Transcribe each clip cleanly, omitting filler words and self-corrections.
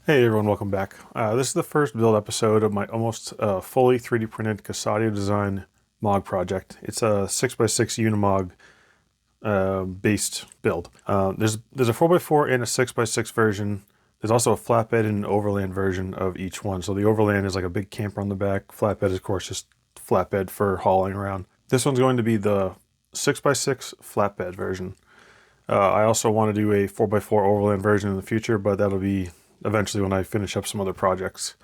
Hey everyone, welcome back. This is the first build episode of my almost fully 3D printed Casadio design Mog project. It's a 6x6 Unimog based build. There's a 4x4 and a 6x6 version. There's also a flatbed and an overland version of each one. So the overland is like a big camper on the back. Flatbed is of course just flatbed for hauling around. This one's going to be the 6x6 flatbed version. I also want to do a 4x4 overland version in the future, but that'll be eventually when I finish up some other projects.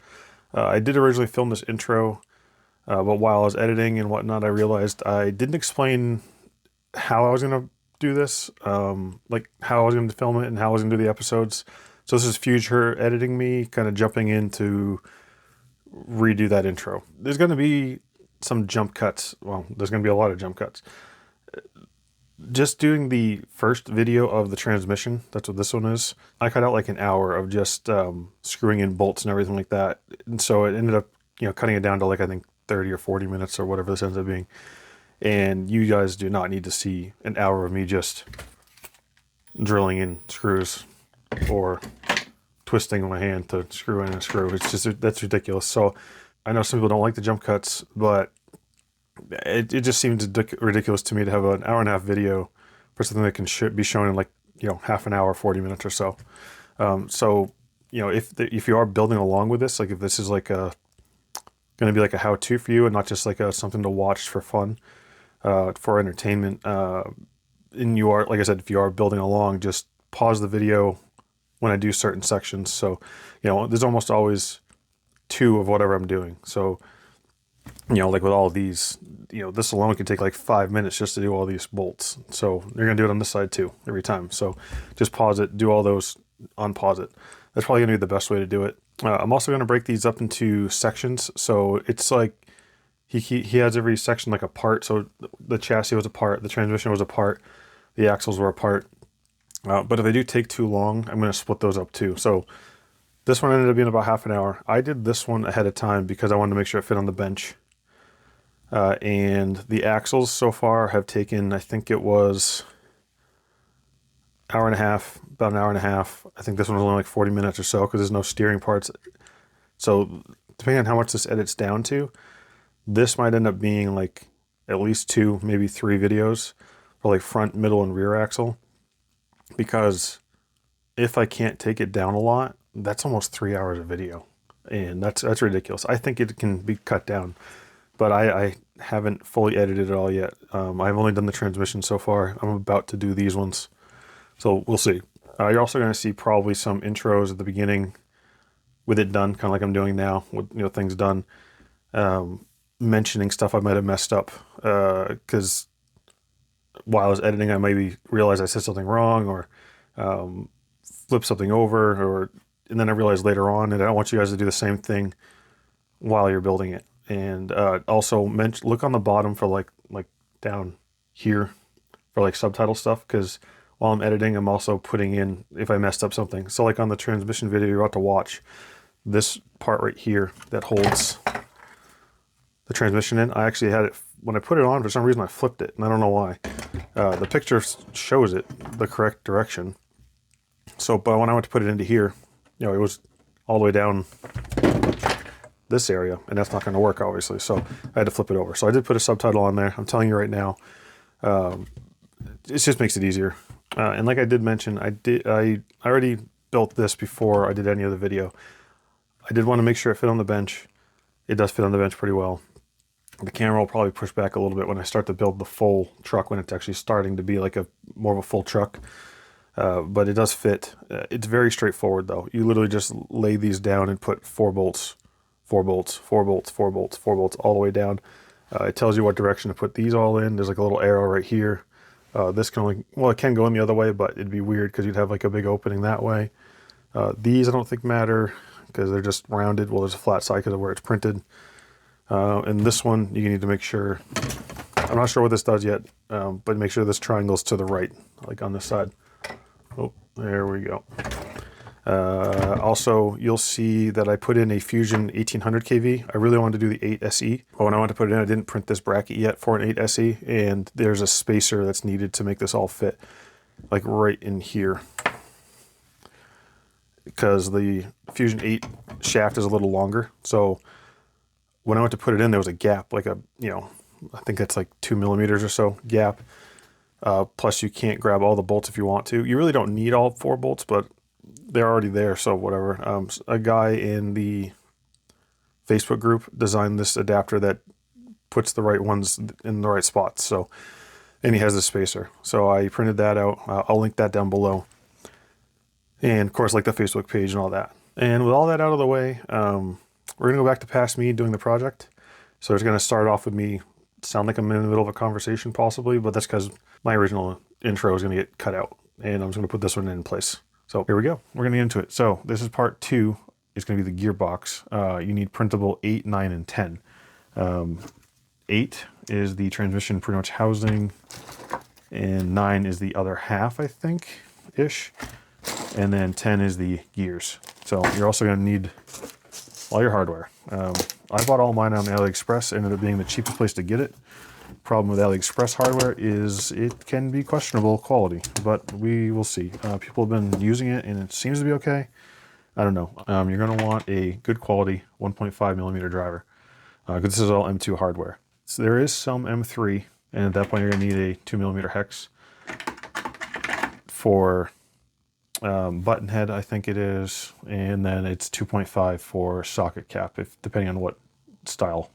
I did originally film this intro, but while I was editing and whatnot, I realized I didn't explain how I was going to do this, like how I was going to film it and how I was going to do the episodes. So this is future editing me kind of jumping in to redo that intro. There's going to be some jump cuts. Well, there's going to be a lot of jump cuts. Just doing the first video of the transmission, that's what this one is, I cut out like an hour of just screwing in bolts and everything like that. And so it ended up, cutting it down to like, I think 30 or 40 minutes or whatever this ends up being. And you guys do not need to see an hour of me just drilling in screws or twisting my hand to screw in a screw. It's just, that's ridiculous. So I know some people don't like the jump cuts, but it just seems ridiculous to me to have an hour and a half video for something that can be shown in like half an hour, 40 minutes or so. If you are building along with this, like if this is like going to be like a how-to for you and not just like something to watch for fun, for entertainment, and you are, like I said, if you are building along, just pause the video when I do certain sections. So there's almost always two of whatever I'm doing. So like with all of these, this alone can take like 5 minutes just to do all these bolts. So you're going to do it on this side too, every time. So just pause it, do all those, unpause it. That's probably going to be the best way to do it. I'm also going to break these up into sections. So it's like he has every section like a part. So the chassis was a part, the transmission was a part, the axles were a part. But if they do take too long, I'm going to split those up too. So this one ended up being about half an hour. I did this one ahead of time because I wanted to make sure it fit on the bench. And the axles so far have taken, I think it was hour and a half, about an hour and a half. I think this one was only like 40 minutes or so because there's no steering parts. So depending on how much this edits down to, this might end up being like at least 2, maybe 3 videos for like front, middle, and rear axle. Because if I can't take it down a lot, that's almost 3 hours of video. And that's ridiculous. I think it can be cut down. But I haven't fully edited it all yet. I've only done the transmission so far. I'm about to do these ones. So we'll see. You're also going to see probably some intros at the beginning with it done, kind of like I'm doing now, with things done. Mentioning stuff I might have messed up. Because while I was editing, I maybe realized I said something wrong or flipped something over. And then I realized later on, and I don't want you guys to do the same thing while you're building it. And also look on the bottom for like down here for like subtitle stuff, because while I'm editing, I'm also putting in if I messed up something. So like on the transmission video you're about to watch, this part right here that holds the transmission in, I actually had it, when I put it on, for some reason I flipped it, and I don't know why. The picture shows it the correct direction. So, but when I went to put it into here, it was all the way down this area, and that's not going to work obviously, so I had to flip it over. So I did put a subtitle on there. I'm telling you right now, it just makes it easier. And like I did mention, I already built this before I did any other video. I did want to make sure it fit on the bench. It does fit on the bench pretty well. The camera will probably push back a little bit when I start to build the full truck, when it's actually starting to be like more of a full truck. But it does fit. It's very straightforward though. You literally just lay these down and put 4 bolts, 4 bolts, 4 bolts, 4 bolts, 4 bolts all the way down. It tells you what direction to put these all in. There's like a little arrow right here. This can only, well, it can go in the other way, but it'd be weird because you'd have like a big opening that way. These I don't think matter because they're just rounded. Well, there's a flat side because of where it's printed. And this one, you need to make sure, I'm not sure what this does yet, but make sure this triangle's to the right, like on this side. Oh, there we go. Also, you'll see that I put in a Fusion 1800 kV. I really wanted to do the 8 SE, but when I wanted to put it in, I didn't print this bracket yet for an 8 SE, and there's a spacer that's needed to make this all fit, like right in here. because the Fusion 8 shaft is a little longer. So when I went to put it in, there was a gap, like a, I think that's like 2 millimeters or so gap. Plus you can't grab all the bolts if you want to. You really don't need all 4 bolts, but they're already there, so whatever. A guy in the Facebook group designed this adapter that puts the right ones in the right spots. So, and he has the spacer. So I printed that out. I'll link that down below. And of course, like the Facebook page and all that. And with all that out of the way, we're gonna go back to past me doing the project. So it's gonna start off with me sound like I'm in the middle of a conversation possibly, but that's because my original intro is gonna get cut out, and I'm just gonna put this one in place. So here we go. We're gonna get into it. So this is part 2. It's gonna be the gearbox. You need printable 8, 9, and 10. 8 is the transmission pretty much housing, and 9 is the other half, I think, ish. And then 10 is the gears. So you're also gonna need all your hardware. I bought all mine on AliExpress, ended up being the cheapest place to get it. Problem with AliExpress hardware is it can be questionable quality, but we will see. People have been using it and it seems to be okay. I don't know. You're gonna want a good quality 1.5 millimeter driver, because this is all M2 hardware. So there is some M3, and at that point you're gonna need a 2 millimeter hex for button head, I think it is, and then it's 2.5 for socket cap, if depending on what style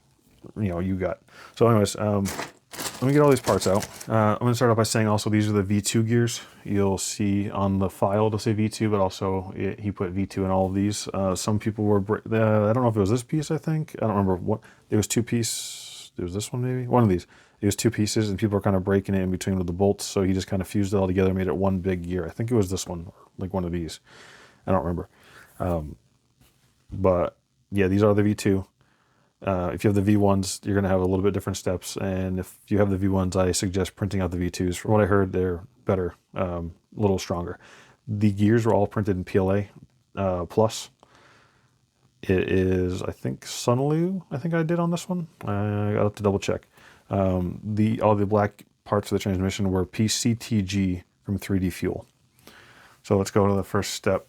you got. So anyways, let me get all these parts out. I'm gonna start off by saying also these are the V2 gears. You'll see on the file it'll say V2, but also he put V2 in all of these. Some people were, I don't know if it was this piece, I think. I don't remember what, it was 2 piece, it was this one maybe? One of these. It was 2 pieces and people were kind of breaking it in between with the bolts, so he just kind of fused it all together, made it one big gear. I think it was this one, or like one of these. I don't remember. But yeah, these are the V2. If you have the V1s, you're going to have a little bit different steps, and if you have the V1s, I suggest printing out the V2s. From what I heard, they're better, a little stronger. The gears were all printed in PLA plus. It is, I think, Sunlu, I think I did on this one. I have to double check. All the black parts of the transmission were PCTG from 3D Fuel. So let's go to the first step.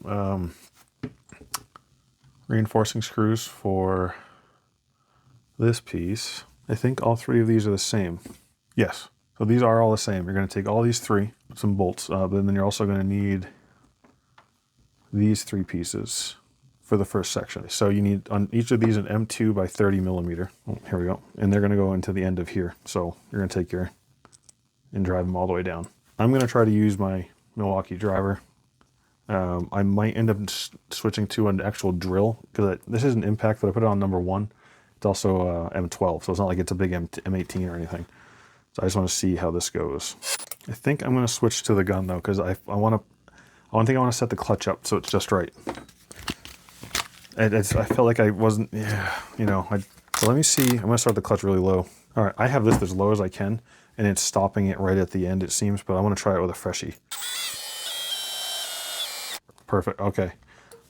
Reinforcing screws for this piece. I think all 3 of these are the same. Yes, so these are all the same. You're going to take all these 3, some bolts, but then you're also going to need these 3 pieces for the first section. So you need on each of these an M2 by 30 millimeter. Oh, here we go. And they're going to go into the end of here. So you're going to take your and drive them all the way down. I'm going to try to use my Milwaukee driver. I might end up switching to an actual drill, because this is an impact, but I put it on number 1. It's also M12, so it's not like it's a big M18 or anything. So I just want to see how this goes. I think I'm going to switch to the gun though, because I want to set the clutch up so it's just right. I felt like I wasn't, so let me see. I'm going to start the clutch really low. All right, I have this as low as I can, and it's stopping it right at the end, it seems, but I want to try it with a freshie. Perfect, okay.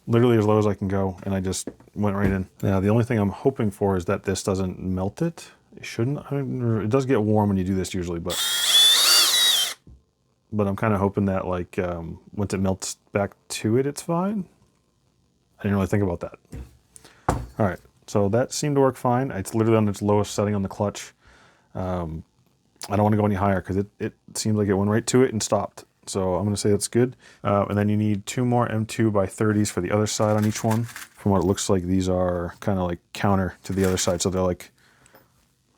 Literally as low as I can go, and I just went right in. Now, the only thing I'm hoping for is that this doesn't melt it. It shouldn't. It does get warm when you do this usually, but I'm kind of hoping that, like, once it melts back to it, it's fine. I didn't really think about that. All right, so that seemed to work fine. It's literally on its lowest setting on the clutch. I don't want to go any higher because it seemed like it went right to it and stopped. So I'm going to say that's good. And then you need 2 more M2 by 30s for the other side on each one. From what it looks like, these are kind of like counter to the other side. So they're like,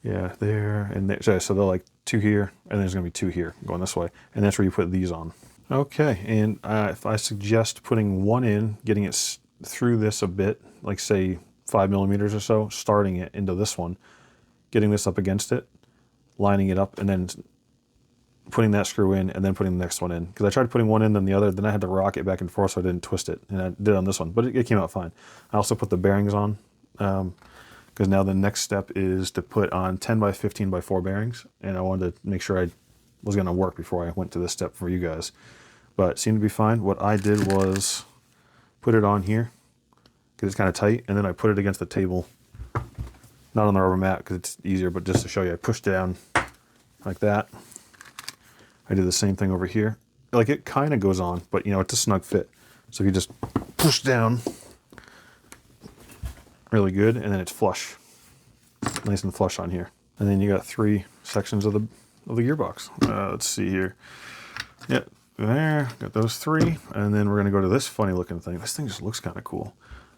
yeah, there and there. So they're like 2 here, and there's going to be 2 here going this way. And that's where you put these on. Okay, and if I suggest putting 1 in, getting it through this a bit, like say 5 millimeters or so, starting it into this one, getting this up against it, lining it up, and then putting that screw in, and then putting the next one in. Because I tried putting one in, then the other, then I had to rock it back and forth so I didn't twist it. And I did on this one, but it came out fine. I also put the bearings on, because now the next step is to put on 10 by 15 by 4 bearings. And I wanted to make sure I was going to work before I went to this step for you guys. But it seemed to be fine. What I did was put it on here, because it's kind of tight, and then I put it against the table. Not on the rubber mat, because it's easier, but just to show you, I pushed down like that. I did the same thing over here. Like, it kind of goes on, but it's a snug fit. So if you just push down really good, and then it's flush, nice and flush on here. And then you got 3 sections of the gearbox. Let's see here. Yeah, there, got those 3, and then we're gonna go to this funny looking thing. This thing just looks kind of cool.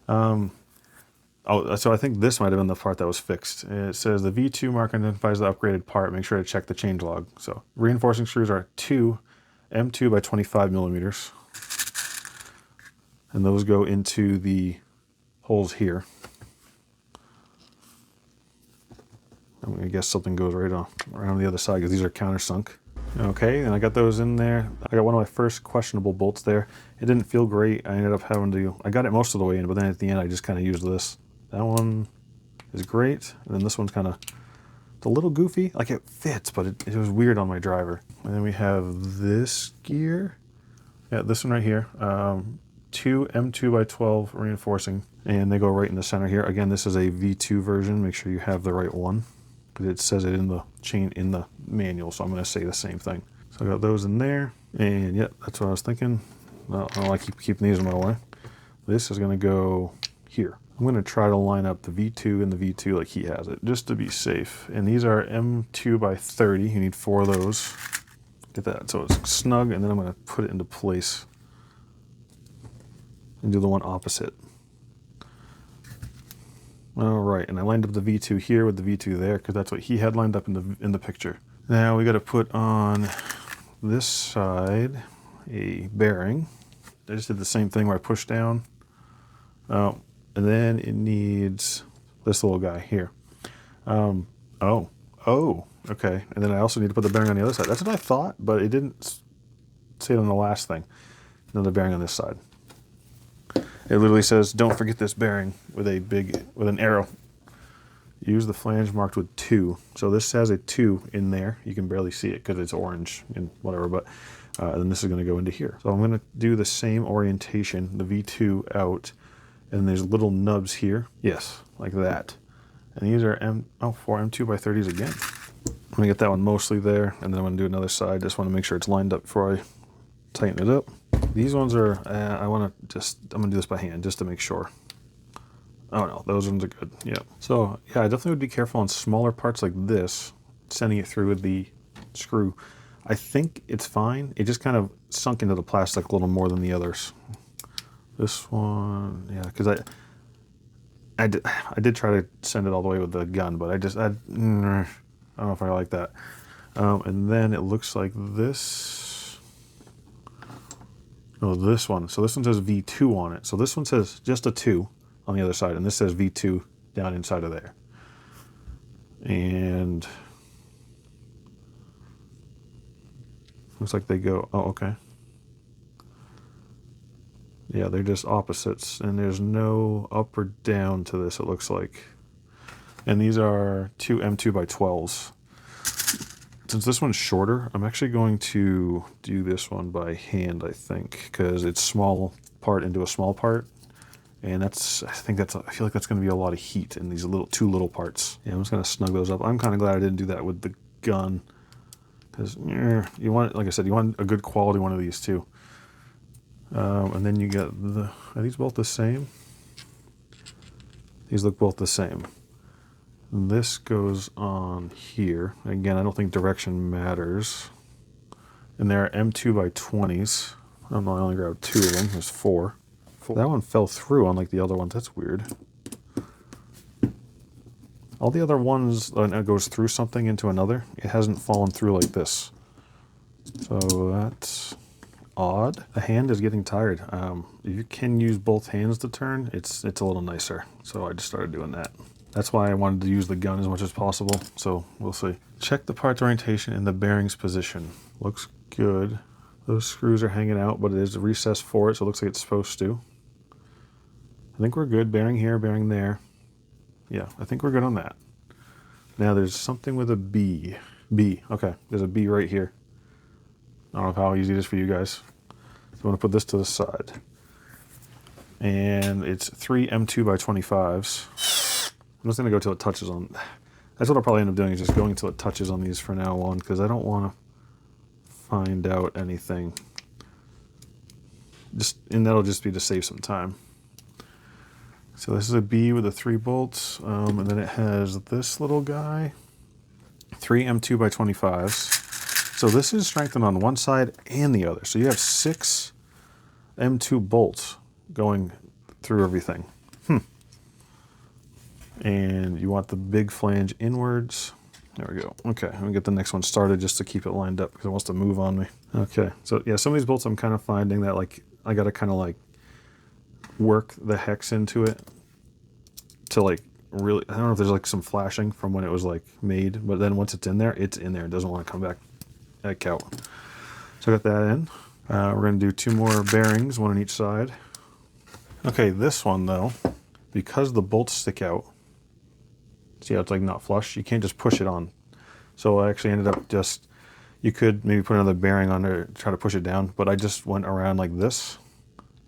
Oh, so I think this might have been the part that was fixed. It says the V2 mark identifies the upgraded part. Make sure to check the change log. So reinforcing screws are 2 M2 by 25 millimeters. And those go into the holes here. I'm gonna guess something goes right on around the other side because these are countersunk. Okay, and I got those in there. I got one of my first questionable bolts there. It didn't feel great. I ended up having to, I got it most of the way in, but then at the end I just kind of used this. That one is great, and then this one's kind of, it's a little goofy. Like it fits, but it was weird on my driver. And then we have this gear. Yeah, this one right here. 2 M2 by 12 reinforcing, and they go right in the center here. Again, this is a V2 version. Make sure you have the right one, because it says it in the chain in the manual, so I'm going to say the same thing. So I got those in there, and yep, that's what I was thinking. Well, I keep keeping these in my way. This is going to go here. I'm going to try to line up the V2 and the V2 like he has it, just to be safe. And these are M2 by 30. You need 4 of those. Get that so it's snug, and then I'm going to put it into place and do the one opposite. All right, and I lined up the V2 here with the V2 there because that's what he had lined up in the picture. Now we got to put on this side a bearing. I just did the same thing where I push down. And then it needs this little guy here. Oh, okay. And then I also need to put the bearing on the other side. That's what I thought, but it didn't say it on the last thing. Another bearing on this side. It literally says, don't forget this bearing with an arrow. Use the flange marked with 2. So this has a 2 in there. You can barely see it because it's orange and whatever, but then this is going to go into here. So I'm going to do the same orientation, the V2 out, and there's little nubs here. Yes, like that. And these are 4 M2 by 30s again. I'm going to get that one mostly there, and then I'm going to do another side. Just want to make sure it's lined up before I tighten it up. These ones are, I'm going to do this by hand just to make sure. Oh no, those ones are good, yeah. So yeah, I definitely would be careful on smaller parts like this, sending it through with the screw. I think it's fine. It just kind of sunk into the plastic a little more than the others. This one, yeah, because I did try to send it all the way with the gun, but I don't know if I like that. And then it looks like this. Oh, this one. So this one says V2 on it. So this one says just a 2 on the other side, and this says V2 down inside of there. And looks like they go, oh, okay. Yeah, they're just opposites, and there's no up or down to this, it looks like. And these are 2 M2 by 12s. Since this one's shorter, I'm actually going to do this one by hand, I think, because it's small part into a small part. And I feel like that's going to be a lot of heat in these two little parts. Yeah, I'm just going to snug those up. I'm kind of glad I didn't do that with the gun, because you want, like I said, you want a good quality one of these too. And then you get are these both the same? These look both the same. This goes on here. Again, I don't think direction matters. And there are M2 by 20s. I don't know, I only grabbed 2 of them. There's 4. That one fell through unlike the other ones. That's weird. All the other ones, it goes through something into another. It hasn't fallen through like this. So that's odd. The hand is getting tired. If you can use both hands to turn, it's a little nicer. So I just started doing that. That's why I wanted to use the gun as much as possible. So we'll see. Check the parts orientation and the bearings position. Looks good. Those screws are hanging out, but it is a recess for it, so it looks like it's supposed to. I think we're good. Bearing here, bearing there. Yeah, I think we're good on that. Now there's something with a B. B. Okay, there's a B right here. I don't know how easy it is for you guys. So I'm going to put this to the side. And it's 3 M2 by 25s. I'm just going to go till it touches on. That's what I'll probably end up doing, is just going till it touches on these for now on, because I don't want to find out anything. and that'll just be to save some time. So this is a B with the 3 bolts, and then it has this little guy, 3 M2 by 25s. So this is strengthened on one side and the other. So you have 6 M2 bolts going through everything. And you want the big flange inwards. There we go. Okay, I'm gonna get the next one started just to keep it lined up because it wants to move on me. Okay, so yeah, some of these bolts I'm kind of finding that like I gotta kind of like work the hex into it to like really, I don't know if there's like some flashing from when it was like made, but then once it's in there. It doesn't want to come back out. So I got that in. We're gonna do 2 more bearings, 1 on each side. Okay, this one though, because the bolts stick out, see how it's like not flush? You can't just push it on. So I actually ended up just, you could maybe put another bearing on there, try to push it down, but I just went around like this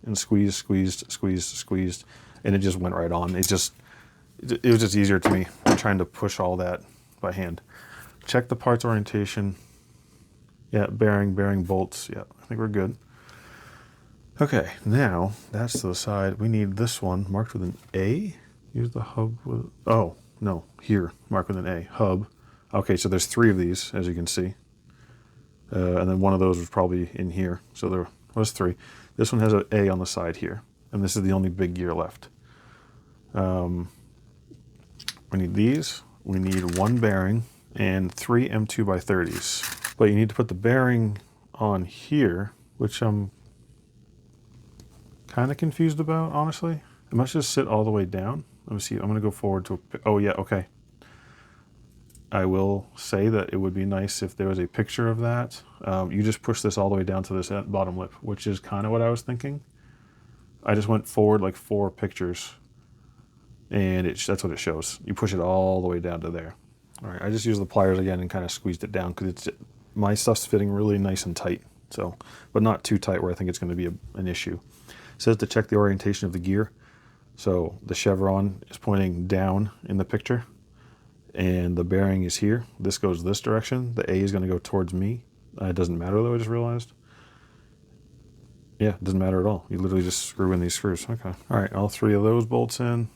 and squeezed, and it just went right on. It was just easier to me than trying to push all that by hand. Check the parts orientation. Yeah, bearing, bolts. Yeah, I think we're good. Okay, now that's to the side. We need this one marked with an A. Use the hub with, oh, no, here, marked with an A, hub. Okay, so there's 3 of these, as you can see. And then one of those was probably in here. So there was 3. This one has an A on the side here. And this is the only big gear left. We need these. We need 1 bearing and 3 M2 by 30s. But you need to put the bearing on here, which I'm kind of confused about, honestly. It must just sit all the way down. Let me see. I'm going to go forward to, oh yeah, okay. I will say that it would be nice if there was a picture of that. You just push this all the way down to this bottom lip, which is kind of what I was thinking. I just went forward like 4 pictures, and that's what it shows. You push it all the way down to there. All right, I just used the pliers again and kind of squeezed it down because my stuff's fitting really nice and tight. So, but not too tight where I think it's going to be an issue. It says to check the orientation of the gear. So the chevron is pointing down in the picture, and the bearing is here. This goes this direction. The A is going to go towards me. It doesn't matter though, I just realized. Yeah, it doesn't matter at all. You literally just screw in these screws. Okay. All right, all 3 of those bolts in.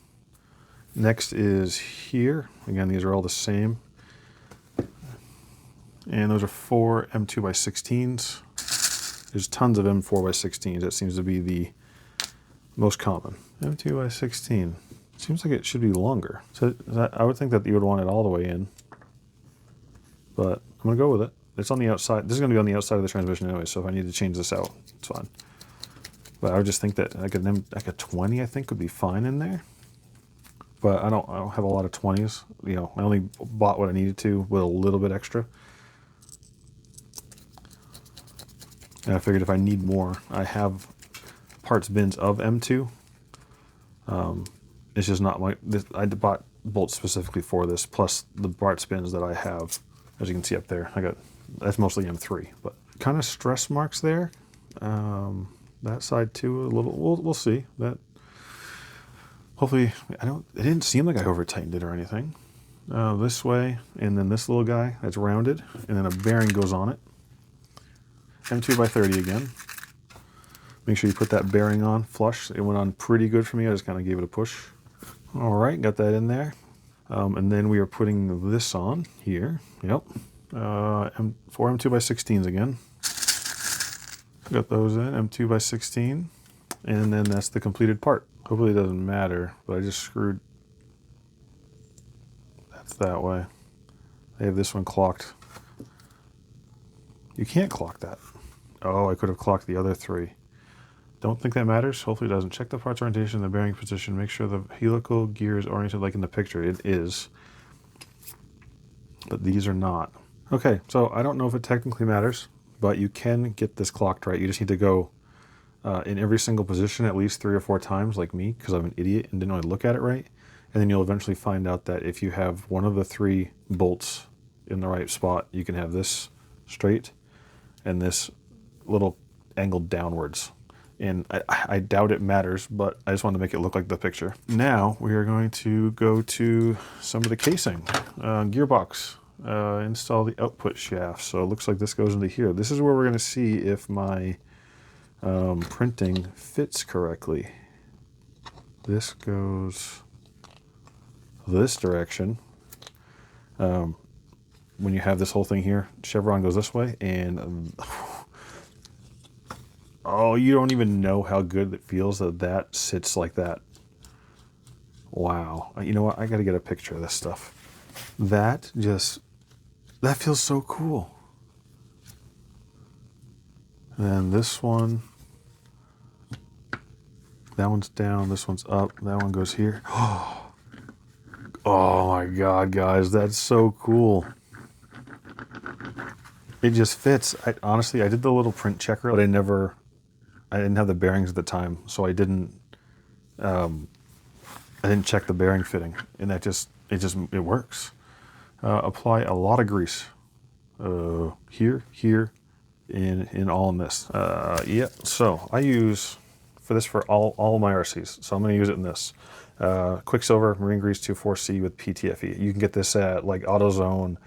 Next is here. Again, these are all the same. And those are 4 M2 by 16s. There's tons of M4 by 16s. That seems to be the most common. M2 by 16. Seems like it should be longer. So I would think that you would want it all the way in. But I'm going to go with it. It's on the outside. This is going to be on the outside of the transmission anyway, so if I need to change this out, it's fine. But I would just think that like a 20, I think, would be fine in there. But I don't have a lot of 20s. You know, I only bought what I needed to with a little bit extra. And I figured if I need more, I have parts bins of M2. It's just not I bought bolts specifically for this, plus the parts bins that I have, as you can see up there. That's mostly M3, but kind of stress marks there. That side too, a little. We'll see that. Hopefully, it didn't seem like I over tightened it or anything. This way, and then this little guy that's rounded, and then a bearing goes on it. M2 by 30 again. Make sure you put that bearing on flush. It went on pretty good for me. I just kind of gave it a push. All right, got that in there. And then we are putting this on here. Yep. 4 M2 by 16s again. Got those in, M2 by 16. And then that's the completed part. Hopefully it doesn't matter, but I just screwed. That's that way. I have this one clocked. You can't clock that. Oh, I could have clocked the other 3. Don't think that matters. Hopefully it doesn't. Check the parts orientation, the bearing position. Make sure the helical gear is oriented like in the picture. It is. But these are not. Okay, so I don't know if it technically matters, but you can get this clocked right. You just need to go in every single position at least 3 or 4 times, like me, because I'm an idiot and didn't really look at it right. And then you'll eventually find out that if you have one of the 3 bolts in the right spot, you can have this straight and this little angled downwards. And I doubt it matters, but I just wanted to make it look like the picture. Now we are going to go to some of the casing. Gearbox, install the output shaft. So it looks like this goes into here. This is where we're going to see if my printing fits correctly. This goes this direction. When you have this whole thing here, chevron goes this way, and oh, you don't even know how good it feels that that sits like that. Wow. You know what? I got to get a picture of this stuff. That feels so cool. And this one, that one's down, this one's up, that one goes here. Oh my God, guys, that's so cool. It just fits. Honestly, I did the little print checker, but I didn't have the bearings at the time, so I didn't check the bearing fitting, and it works. Apply a lot of grease. Here, and all in this. Yeah, so I use for this for all my RCs, so I'm going to use it in this. Quicksilver Marine Grease 24C with PTFE. You can get this at like AutoZone,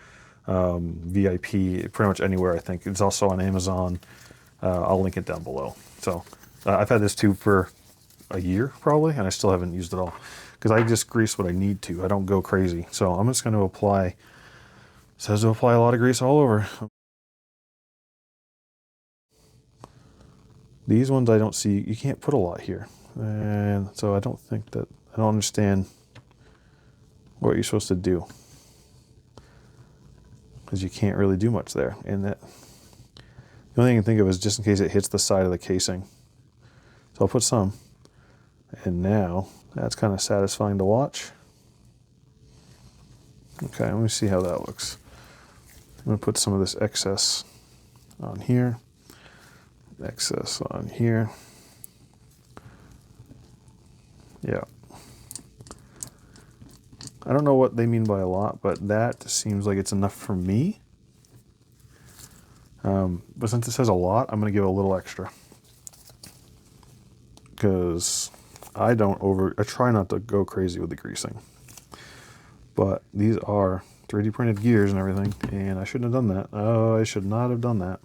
VIP, pretty much anywhere, I think. It's also on Amazon. I'll link it down below. So I've had this tube for a year probably, and I still haven't used it all because I just grease what I need to. I don't go crazy. So I'm just going to apply, it says to apply a lot of grease all over. These ones I don't see, you can't put a lot here. And so I don't understand what you're supposed to do, because you can't really do much there. And that, the only thing I can think of is just in case it hits the side of the casing. So I'll put some. And now that's kind of satisfying to watch. Okay, let me see how that looks. I'm going to put some of this excess on here. Excess on here. Yeah. I don't know what they mean by a lot, but that seems like it's enough for me. But since it says a lot, I'm going to give a little extra. Because I try not to go crazy with the greasing. But these are 3D printed gears and everything, and I shouldn't have done that. Oh, I should not have done that.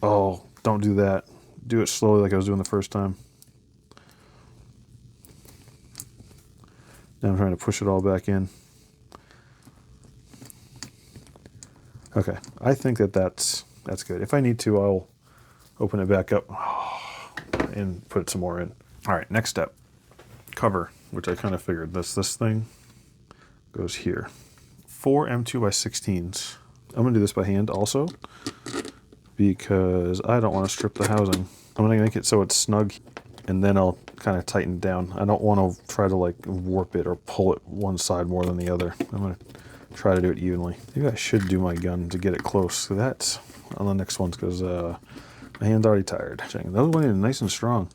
Oh, don't do that. Do it slowly like I was doing the first time. Now I'm trying to push it all back in. Okay, I think that's good. If I need to, I'll open it back up and put some more in. All right, next step. Cover, which I kind of figured. This thing goes here. 4 M2x16s. I'm going to do this by hand also, because I don't want to strip the housing. I'm going to make it so it's snug, and then I'll kind of tighten it down. I don't want to try to like warp it or pull it one side more than the other. I'm going to try to do it evenly. Maybe I should do my gun to get it close. So that's on the next ones, because my hand's already tired. Those went in nice and strong.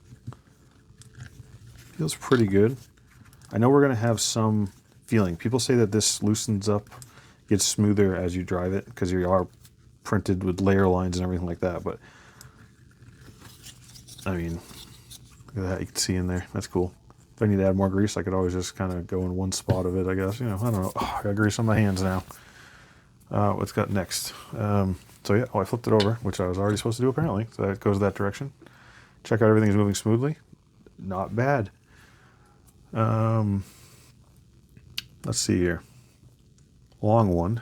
Feels pretty good. I know we're going to have some feeling. People say that this loosens up, gets smoother as you drive it, because you are printed with layer lines and everything like that. But I mean, look at that, you can see in there. That's cool. If I need to add more grease, I could always just kind of go in one spot of it, I guess. You know, I don't know. Oh, I got grease on my hands now. What's got next? So yeah, I flipped it over, which I was already supposed to do apparently. So that goes that direction. Check out everything's moving smoothly. Not bad. Let's see here. Long one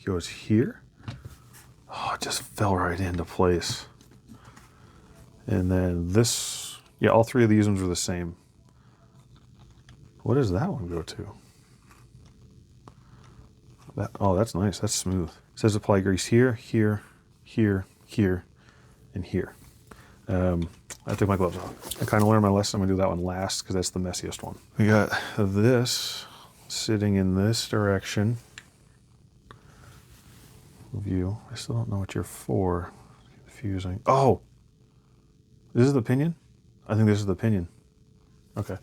goes here. Oh, it just fell right into place. And then this, yeah, all three of these ones are the same. What does that one go to? Oh, that's nice. That's smooth. It says apply grease here, here, here, here, and here. I took my gloves off. I kind of learned my lesson. I'm going to do that one last because that's the messiest one. We got this sitting in this direction. View. I still don't know what you're for. Confusing. Oh! This is the pinion? I think this is the pinion. Okay.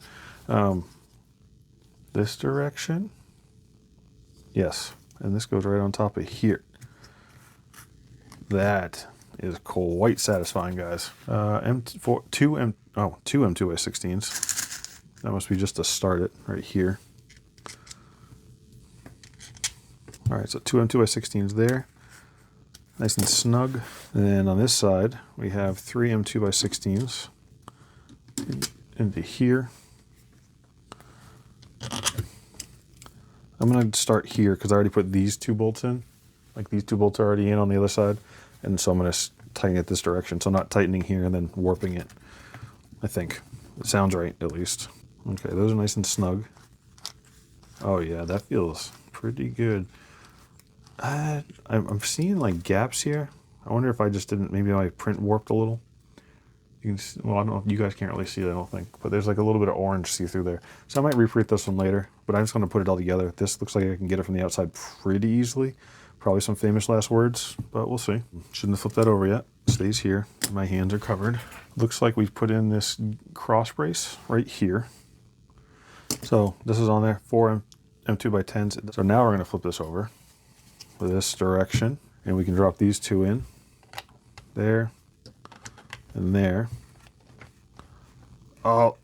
This direction? Yes. And this goes right on top of here. That is quite satisfying, guys. Two M2x16s. That must be just to start it right here. All right, so 2 M2x16s there. Nice and snug. And then on this side, we have 3 M2x16s into here. I'm going to start here because I already put these 2 bolts in. Like these 2 bolts are already in on the other side. And so I'm going to tighten it this direction. So I'm not tightening here and then warping it. I think. It sounds right, at least. Okay, those are nice and snug. Oh yeah, that feels pretty good. I'm seeing like gaps here. I wonder if I just didn't, maybe my print warped a little. You can see, well, I don't know, you guys can't really see it, I don't think, but there's like a little bit of orange see-through there. So I might reprint this one later, but I'm just going to put it all together. This looks like I can get it from the outside pretty easily. Probably some famous last words, but we'll see. Shouldn't have flipped that over yet. Stays here. My hands are covered. Looks like we've put in this cross brace right here. So this is on there, 4 M2x10s. So now we're going to flip this over with this direction, and we can drop these 2 in there and there. Oh,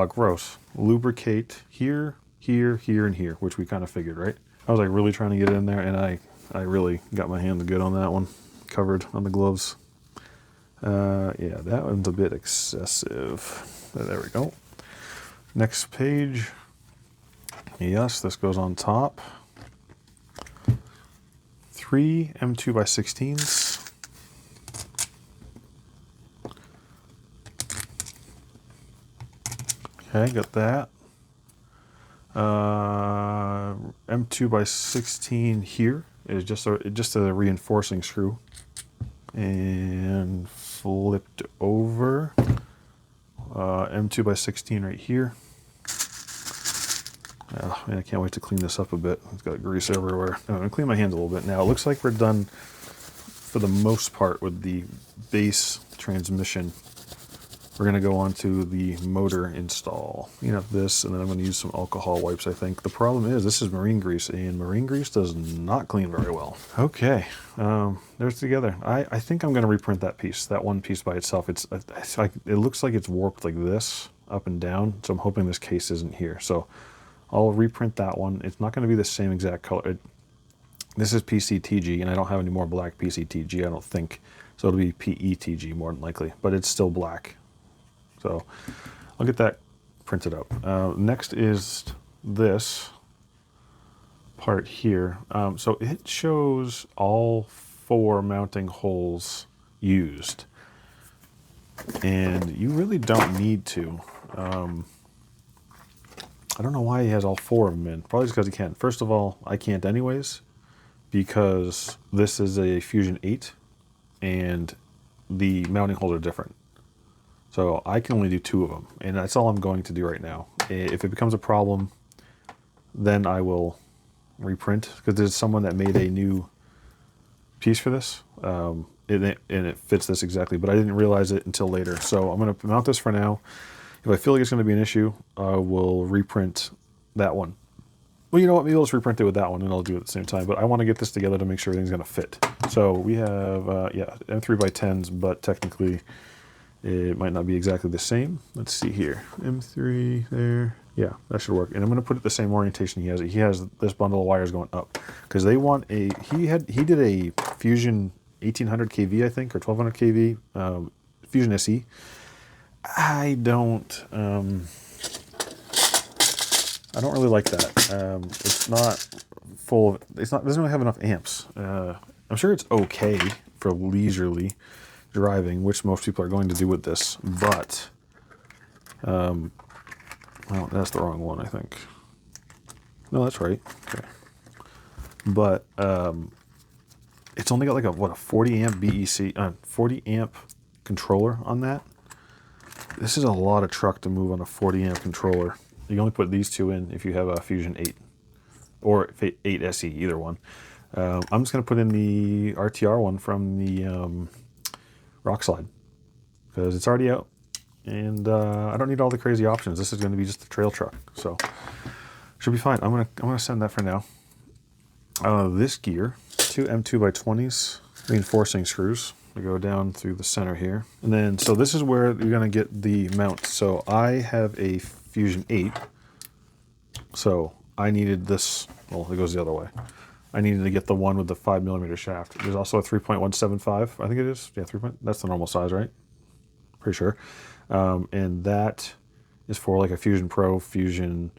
gross. Lubricate here, here, here, and here, which we kind of figured, right? I was like really trying to get it in there, and I really got my hands good on that one, covered on the gloves. Yeah, that one's a bit excessive. But there we go. Next page. Yes, this goes on top. 3 M2x16s. Okay, got that. M2x16 here is just a reinforcing screw. And flipped over. M2x16 right here. Oh, man, I can't wait to clean this up a bit. It's got grease everywhere. I'm going to clean my hands a little bit. Now, it looks like we're done for the most part with the base transmission. We're going to go on to the motor install. Clean up this, and then I'm going to use some alcohol wipes, I think. The problem is this is marine grease, and marine grease does not clean very well. Okay, there's together. I think I'm going to reprint that piece, that one piece by itself. It looks like it's warped like this, up and down, so I'm hoping this case isn't here. So I'll reprint that one. It's not going to be the same exact color. This is PCTG, and I don't have any more black PCTG, I don't think. So it'll be PETG more than likely, but it's still black. So I'll get that printed up. Next is this part here. So it shows all 4 mounting holes used. And you really don't need to. I don't know why he has all 4 of them in. Probably just because he can. First of all, I can't anyways, because this is a Fusion 8 and the mounting holes are different. So I can only do 2 of them, and that's all I'm going to do right now. If it becomes a problem, then I will reprint, because there's someone that made a new piece for this, and it fits this exactly, but I didn't realize it until later. So I'm going to mount this for now. If I feel like it's going to be an issue, I will reprint that one. Well, you know what? Maybe I'll just reprint it with that one, and I'll do it at the same time. But I want to get this together to make sure everything's going to fit. So we have, yeah, M3x10s, but technically it might not be exactly the same. Let's see here. M3 there. Yeah, that should work. And I'm going to put it the same orientation he has. He has this bundle of wires going up because they want a. He did a Fusion 1800 kV, I think, or 1200 kV Fusion SE. I don't really like that. It's not full of, doesn't really have enough amps. I'm sure it's okay for leisurely driving, which most people are going to do with this, but well, that's the wrong one, I think. No, that's right. Okay. But it's only got like a 40 amp BEC, 40 amp controller on that. This is a lot of truck to move on a 40 amp controller. You can only put these 2 in if you have a Fusion 8 or 8 SE, either one. I'm just going to put in the RTR one from the Rock Slide because it's already out, and I don't need all the crazy options. This is going to be just a trail truck, so should be fine. I'm gonna send that for now. This gear, 2 M2x20s reinforcing screws. We go down through the center here, and then so this is where you're gonna get the mount. So I have a Fusion 8, so I needed this. Well, it goes the other way. I needed to get the one with the 5mm shaft. There's also a 3.175, I think it is. Yeah, that's the normal size, right? Pretty sure. And that is for like a Fusion Pro, Fusion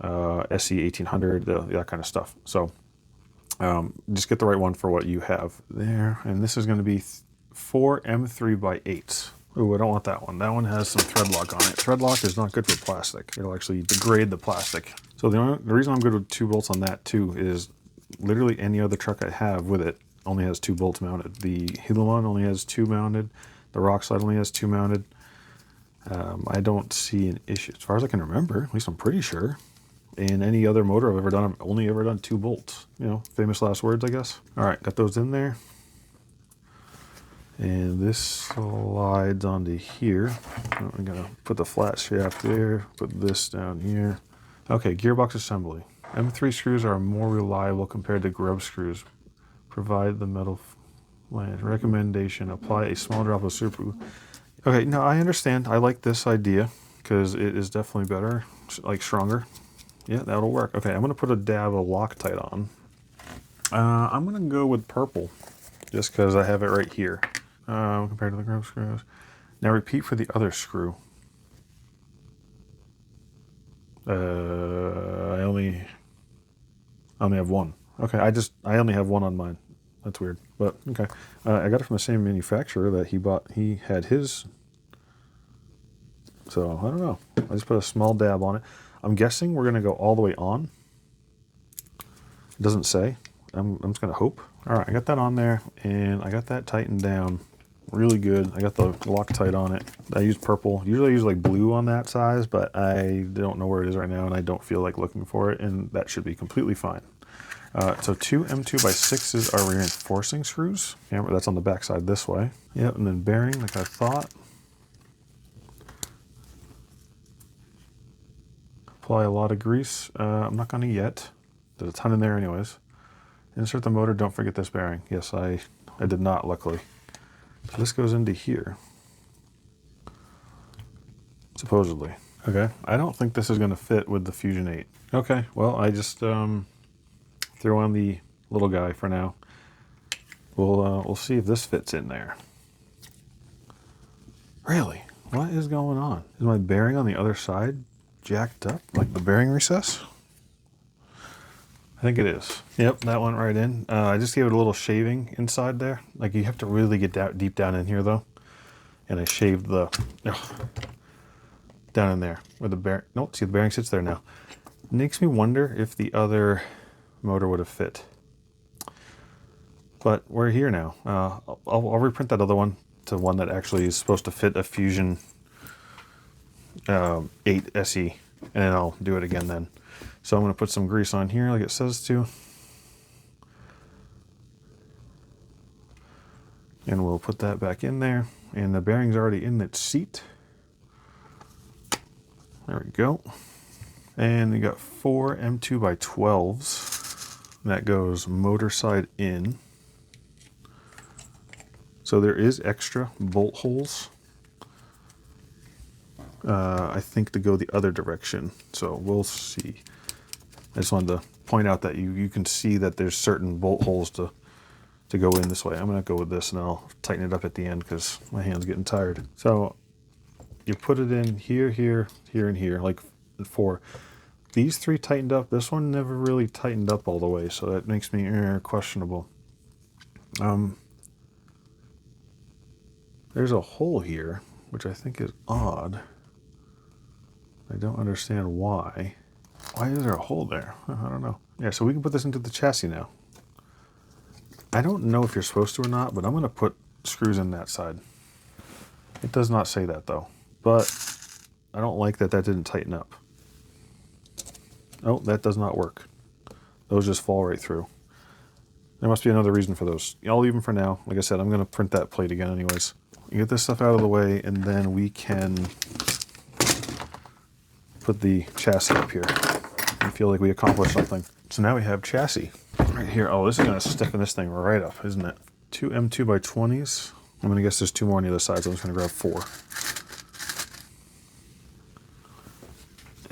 SE 1800, that kind of stuff. So just get the right one for what you have there. And this is going to be 4 M3x8s. Ooh, I don't want that one. That one has some thread lock on it. Thread lock is not good for plastic. It'll actually degrade the plastic. So the reason I'm good with 2 bolts on that too is literally any other truck I have with it only has 2 bolts mounted. The Helion only has 2 mounted. The Rockslide only has 2 mounted. I don't see an issue. As far as I can remember, at least I'm pretty sure. In any other motor I've ever done, I've only ever done 2 bolts. You know, famous last words, I guess. All right, got those in there. And this slides onto here. I'm gonna put the flat shaft there, put this down here. Okay, gearbox assembly. M3 screws are more reliable compared to grub screws. Provide the metal flange. Recommendation, apply a small drop of super glue. Okay, no, I understand. I like this idea because it is definitely better, like stronger. Yeah, that'll work. Okay, I'm gonna put a dab of Loctite on. I'm gonna go with purple just because I have it right here. Compared to the grub screws. Now repeat for the other screw. I only have one. Okay, I only have one on mine. That's weird, but okay. I got it from the same manufacturer that he had his. So I don't know. I just put a small dab on it. I'm guessing we're gonna go all the way on. It doesn't say. I'm just gonna hope. All right, I got that on there, and I got that tightened down really good. I got the Loctite on it. I use purple. Usually I use like blue on that size, but I don't know where it is right now, and I don't feel like looking for it, and that should be completely fine. So 2 M2x6s are reinforcing screws. Hammer, that's on the back side this way. Yep, and then bearing like I thought. Apply a lot of grease. I'm not gonna yet. There's a ton in there anyways. Insert the motor, don't forget this bearing. Yes, I did not, luckily. So this goes into here. Supposedly. Okay, I don't think this is gonna fit with the Fusion 8. Okay, well, I just throw on the little guy for now. We'll see if this fits in there. Really? What is going on? Is my bearing on the other side jacked up? Like the bearing recess? I think it is. Yep, that went right in. I just gave it a little shaving inside there. Like you have to really get deep down in here though. And I shaved the down in there where the bearing. Nope, see the bearing sits there now. It makes me wonder if the other motor would have fit. But we're here now. I'll reprint that other one to one that actually is supposed to fit a Fusion 8 SE, and I'll do it again then. So I'm going to put some grease on here like it says to. And we'll put that back in there. And the bearing's already in its seat. There we go. And we got 4 M2x12s. That goes motor side in. So there is extra bolt holes. I think to go the other direction. So we'll see. I just wanted to point out that you can see that there's certain bolt holes to go in this way. I'm going to go with this and I'll tighten it up at the end because my hand's getting tired. So you put it in here, here, here, and here, like 4. These 3 tightened up. This one never really tightened up all the way, so that makes me questionable. There's a hole here, which I think is odd. I don't understand why. Why is there a hole there? I don't know. Yeah, so we can put this into the chassis now. I don't know if you're supposed to or not, but I'm going to put screws in that side. It does not say that though, but I don't like that didn't tighten up. Oh, that does not work. Those just fall right through. There must be another reason for those. I'll leave them for now. Like I said, I'm going to print that plate again anyways. Get this stuff out of the way, and then we can put the chassis up here. I feel like we accomplished something. So now we have chassis right here. Oh, this is going to stiffen this thing right up, isn't it? 2 M2x20s. I'm going to guess there's 2 more on the other side, so I'm just going to grab 4.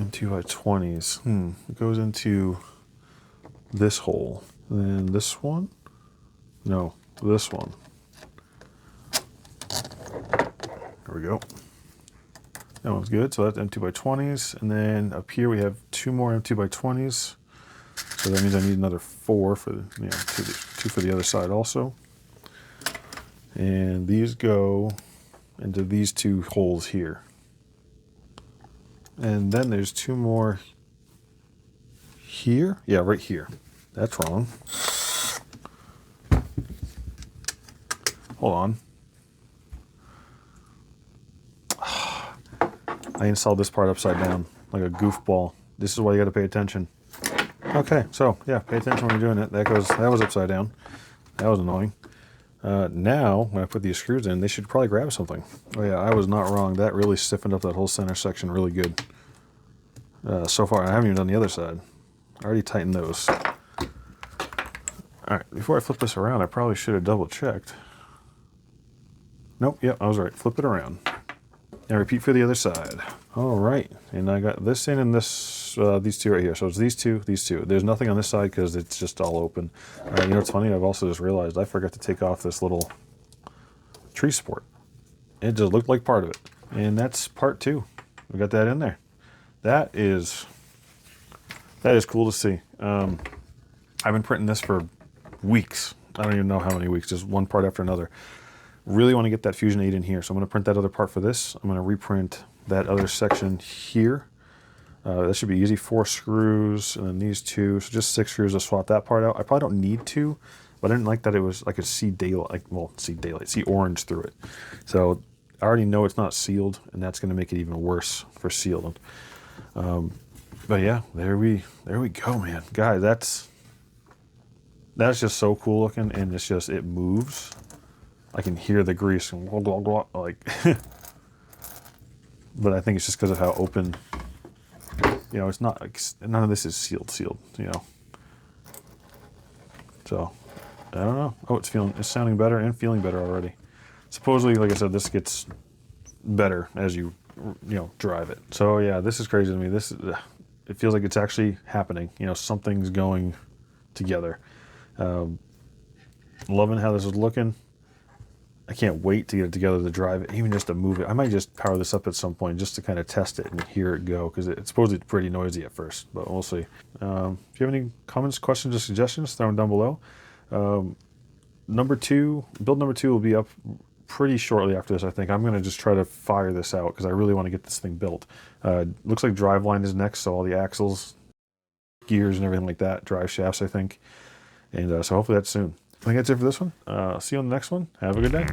M2x20s. It goes into this hole. And then this one. No, this one. There we go. That one's good. So that's M2x20s. And then up here we have 2 more M2x20s. So that means I need another 4 for the, two for the other side also. And these go into these 2 holes here. And then there's 2 more here. Yeah, right here. That's wrong. Hold on. I installed this part upside down like a goofball. This is why you got to pay attention. Okay, so yeah, pay attention when you're doing it. That was upside down. That was annoying. Now, when I put these screws in, they should probably grab something. Oh yeah, I was not wrong. That really stiffened up that whole center section really good. So far, I haven't even done the other side. I already tightened those. Alright, before I flip this around, I probably should have double checked. Nope, yep, I was right. Flip it around. And repeat for the other side. Alright, and I got this in and this, these 2 right here. So it's these 2, these 2. There's nothing on this side because it's just all open. You know what's funny? I've also just realized I forgot to take off this little tree support. It just looked like part of it. And that's part 2. We got that in there. That is cool to see. I've been printing this for weeks. I don't even know how many weeks, just one part after another. Really want to get that Fusion 8 in here, so I'm going to print that other part for this. I'm going to reprint that other section here. That should be easy. 4 screws, and then these 2, so just 6 screws to swap that part out. I probably don't need to, but I didn't like that it was, I could see daylight, see orange through it. So I already know it's not sealed, and that's going to make it even worse for sealed. But yeah, there we go, man. Guys, that's just so cool looking, and it's just, it moves. I can hear the grease and blah, blah, blah, like. But I think it's just because of how open, you know, it's not like, none of this is sealed, you know. So I don't know. Oh, it's sounding better and feeling better already. Supposedly, like I said, this gets better as you drive it. So yeah, this is crazy to me. It feels like it's actually happening. You know, something's going together. Loving how this is looking. I can't wait to get it together to drive it, even just to move it. I might just power this up at some point just to kind of test it and hear it go, because it's supposedly pretty noisy at first, but we'll see. If you have any comments, questions, or suggestions, throw them down below. Build number 2 will be up pretty shortly after this, I think. I'm going to just try to fire this out because I really want to get this thing built. Looks like driveline is next, so all the axles, gears, and everything like that, drive shafts, I think. And so hopefully that's soon. I think that's it for this one. See you on the next one. Have a good day.